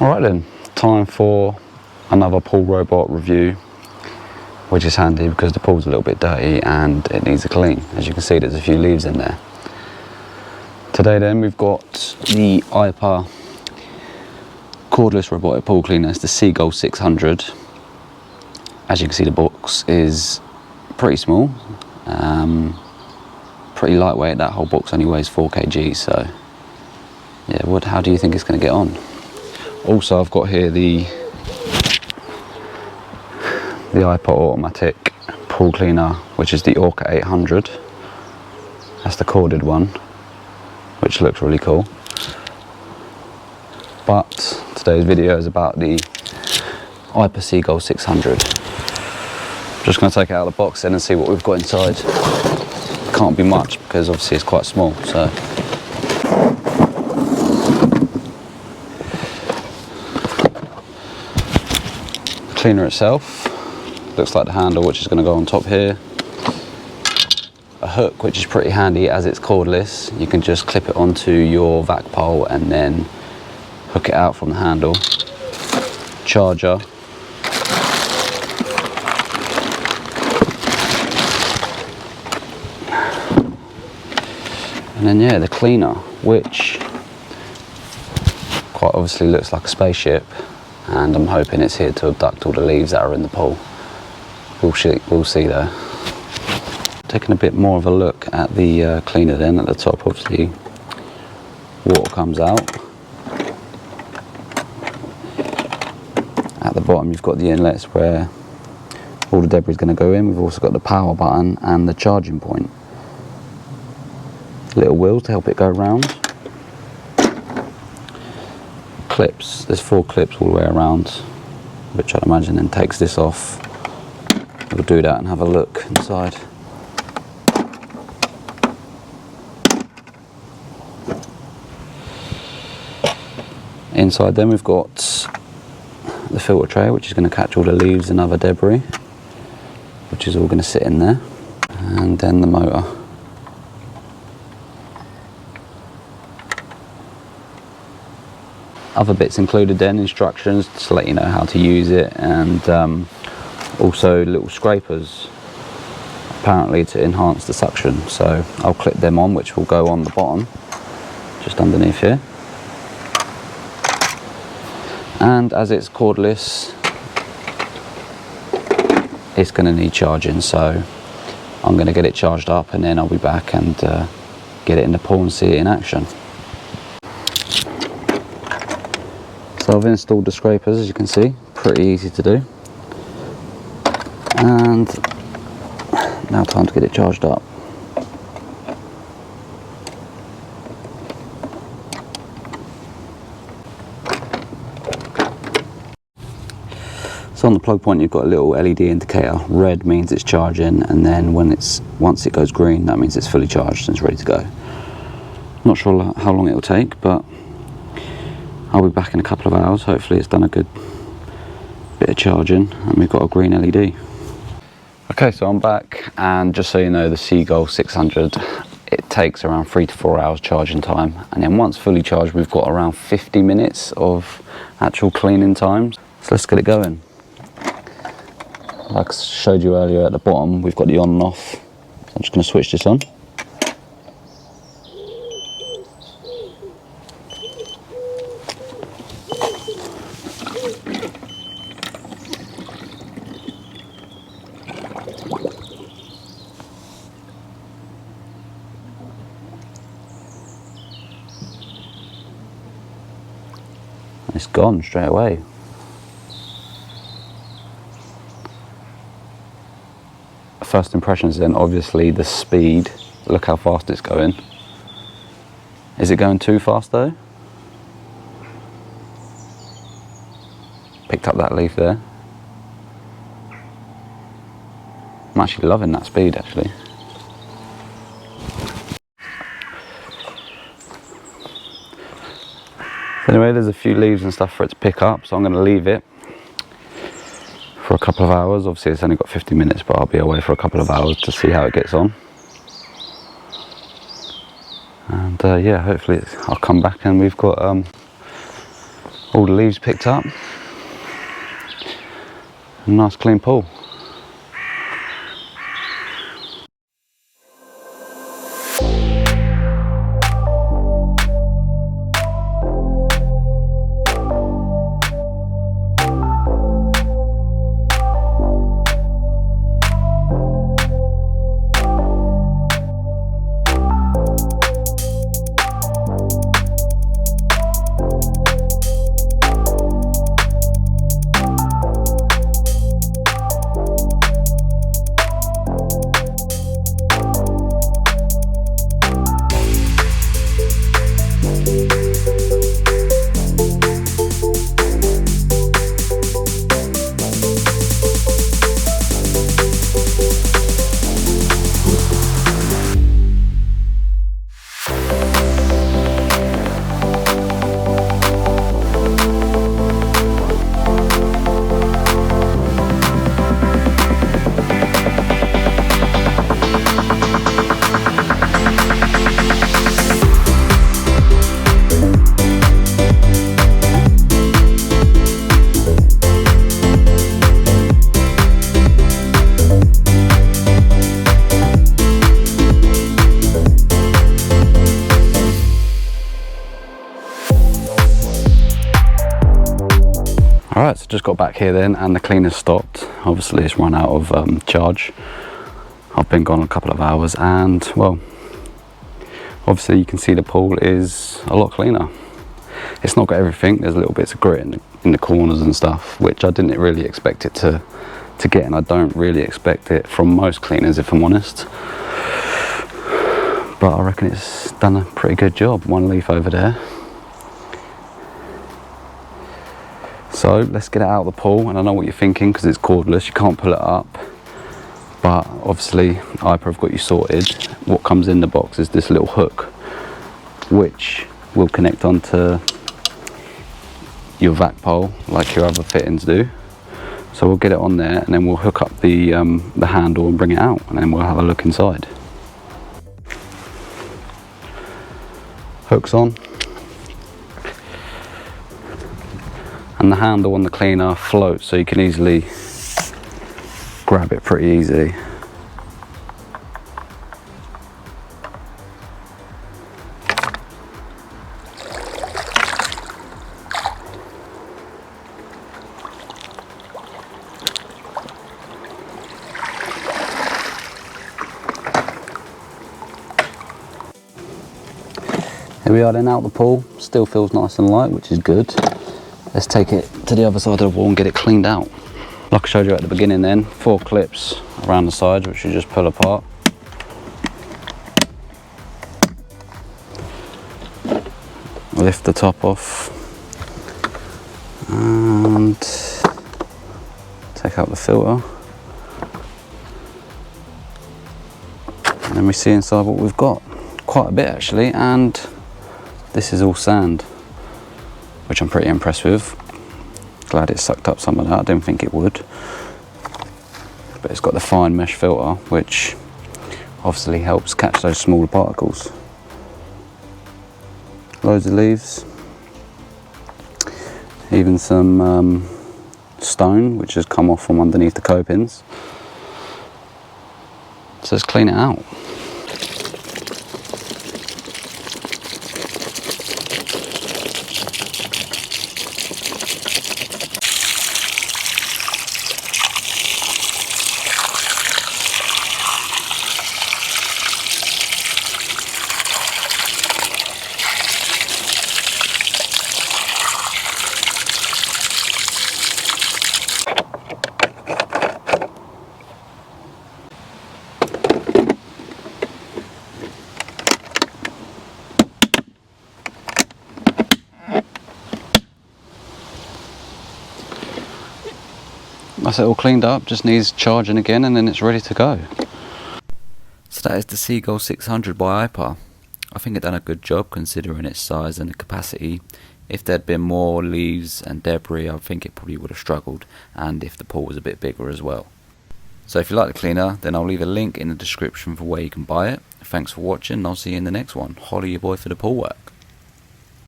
Alright then, time for another pool robot review, which is handy because the pool's a little bit dirty and it needs a clean. As you can see, there's a few leaves in there. Today then, we've got the Aiper cordless robotic pool cleaner. It's the Seagull 600. As you can see, the box is pretty small, pretty lightweight. That whole box only weighs 4 kg, so yeah, how do you think it's going to get on? Also, I've got here the Aiper automatic pool cleaner, which is the Orca 800. That's the corded one, which looks really cool. But today's video is about the Aiper Seagull 600. Just going to take it out of the box then and see what we've got inside. Can't be much because obviously it's quite small, so. Cleaner itself looks like the handle, which is going to go on top here. A hook, which is pretty handy as it's cordless. You can just clip it onto your vac pole and then hook it out from the handle. Charger. And then yeah, the cleaner, which quite obviously looks like a spaceship. And I'm hoping it's here to abduct all the leaves that are in the pool. We'll see though. Taking a bit more of a look at the cleaner then. At the top, obviously, water comes out. At the bottom, you've got the inlets where all the debris is going to go in. We've also got the power button and the charging point. Little wheels to help it go round. Clips, there's 4 clips all the way around, which I'd imagine then takes this off. We'll do that and have a look inside. Inside then we've got the filter tray, which is going to catch all the leaves and other debris, which is all going to sit in there, and then the motor. Other bits included then, instructions to let you know how to use it, and also little scrapers apparently to enhance the suction. So I'll clip them on, which will go on the bottom just underneath here. And as it's cordless, it's going to need charging, so I'm going to get it charged up and then I'll be back and get it in the pool and see it in action. So I've installed the scrapers, as you can see, pretty easy to do. And now time to get it charged up. So on the plug point, you've got a little LED indicator. Red means it's charging, and then once it goes green, that means it's fully charged and it's ready to go. Not sure how long it'll take, but I'll be back in a couple of hours. Hopefully it's done a good bit of charging and we've got a green LED. Okay, so I'm back, and just so you know, the Seagull 600, it takes around 3 to 4 hours charging time, and then once fully charged we've got around 50 minutes of actual cleaning time. So let's get it going. Like I showed you earlier, at the bottom we've got the on and off. I'm just going to switch this on. It's gone straight away. First impressions then, obviously the speed. Look how fast it's going. Is it going too fast though? Picked up that leaf there. I'm actually loving that speed actually. Anyway, there's a few leaves and stuff for it to pick up, so I'm going to leave it for a couple of hours. Obviously it's only got 50 minutes, but I'll be away for a couple of hours to see how it gets on. And yeah, hopefully I'll come back and we've got All the leaves picked up. A nice clean pool. Alright, so just got back here then and the cleaner's stopped. Obviously it's run out of charge. I've been gone a couple of hours and, well, obviously you can see the pool is a lot cleaner. It's not got everything, there's little bits of grit in the corners and stuff, which I didn't really expect it to get, and I don't really expect it from most cleaners if I'm honest. But I reckon it's done a pretty good job. One leaf over there. So let's get it out of the pool, and I know what you're thinking because it's cordless, you can't pull it up. But obviously Aiper have got you sorted. What comes in the box is this little hook, which will connect onto your vac pole like your other fittings do. So we'll get it on there and then we'll hook up the handle and bring it out, and then we'll have a look inside. Hook's on. And the handle on the cleaner floats, so you can easily grab it pretty easy. Here we are then, out the pool. Still feels nice and light, which is good. Let's take it to the other side of the wall and get it cleaned out. Like I showed you at the beginning then, 4 clips around the sides which you just pull apart. Lift the top off and take out the filter. And then we see inside what we've got. Quite a bit actually, and this is all sand, which I'm pretty impressed with. Glad it sucked up some of that, I didn't think it would. But it's got the fine mesh filter, which obviously helps catch those smaller particles. Loads of leaves. Even some stone, which has come off from underneath the copings. So let's clean it out. That's it all cleaned up, just needs charging again and then it's ready to go. So that is the Seagull 600 by Aiper. I think it done a good job considering its size and the capacity. If there'd been more leaves and debris, I think it probably would have struggled, and if the pool was a bit bigger as well. So if you like the cleaner, then I'll leave a link in the description for where you can buy it. Thanks for watching, and I'll see you in the next one. Holler your boy for the pool work.